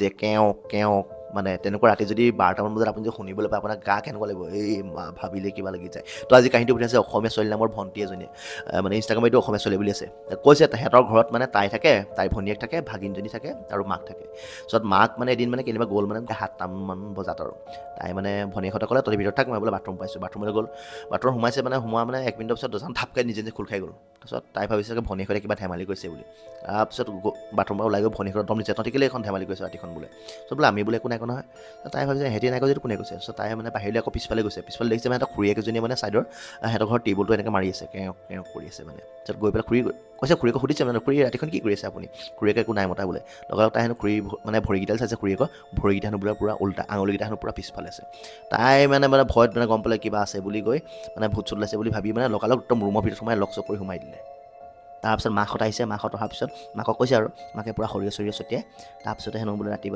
যে কেও কেও মানে তেনেকুৱা ৰাতি যদি 12টামান বজাত আপুনি যদি শুনিবলৈ পায় আপোনাৰ গা কেনেকুৱা লাগিব এই ভাবিলে কিবা লাগি যায় তো আজি কাহিনীটো পঠিয়াইছে অসমীয়া ছোৱালী নামৰ ভণ্টি এজনীয়ে মানে ইনষ্টাগ্ৰামত এইটো অসমীয়া ছোৱালী বুলি আছে কৈছে সিহঁতৰ ঘৰত মানে তাই থাকে তাইৰ ভনীয়েক থাকে ভাগিনজনী থাকে আৰু মাক থাকে পিছত মাক মানে এদিন মানে কেনিবা গ'ল মানে 7টামান বজাত আৰু তাই মানে ভনীয়েকহঁতে ক'লে তহঁতি ভিতৰত থাক মই বোলে বাথৰুম পাইছোঁ বাথৰুমলৈ গ'ল বাথৰুম সোমাইছে মানে সোমোৱা মানে 1 মিনিটৰ পিছত দৰ্জাখন থাপকৈ নিজে নিজে খোল খাই গ'ল তাৰপিছত তাই ভাবিছে যে ভনীয়েকহঁতে কিবা ধেমালি কৰিছে বুলি তাৰপিছত বাথৰুমৰ পৰা ওলাই গৈ ভনীয়েকহঁতৰ দম দিছে তহঁতি কেলৈ এইখন ধেমালি কৰিছে ৰাতিখন বোলে ত' বোলে আমি বোলে একো নাই কোৱা নহয় তাই ভাবিছে সিহঁতি নাই কৈছে কোনে কৈছে চ' তাই মানে বাহিৰলৈ আকৌ পিছফালে গৈছে পিছফালে দেখিছে মানে এটা খুৰীয়েক এজনীয়ে মানে ছাইডৰ সিহঁতৰ ঘৰৰ টেবুলটো এনেকৈ মাৰি আছে কেও কেও কৰি আছে মানে তাৰপিছত গৈ পেলাই খুৰী কৈছে খুৰীয়েকক সুধিছে মানে খুৰী ৰাতিখন কি কৰি আছে আপুনি খুৰীয়েকে একো নাই মতা বোলে লগালগ তাই হেনো খুৰী মানে ভৰিকেইডাল চাইছে খুৰীয়েকৰ ভৰিকেইটা হেনো বোলে পূৰা উল্টা আঙুলিকেইটা হেনো পূৰা পিছফালে আছে তাই মানে ভয়ত মানে গম পালে কিবা আছে বুলি কৈ মানে ভূত চুত ওলাইছে বুলি ভাবি মানে লগালগ একদম ৰুমৰ ভিতৰত সোমাই লক চক কৰি সোমাই দিলে তাৰপিছত মাকহঁত আহিছে মাকহঁত অহাৰ পিছত মাকক কৈছে আৰু মাকে পূৰা সৰিয়হ চৰিয়হ ছটিয়াই তাৰপিছতে হেনো বোলে ৰাতি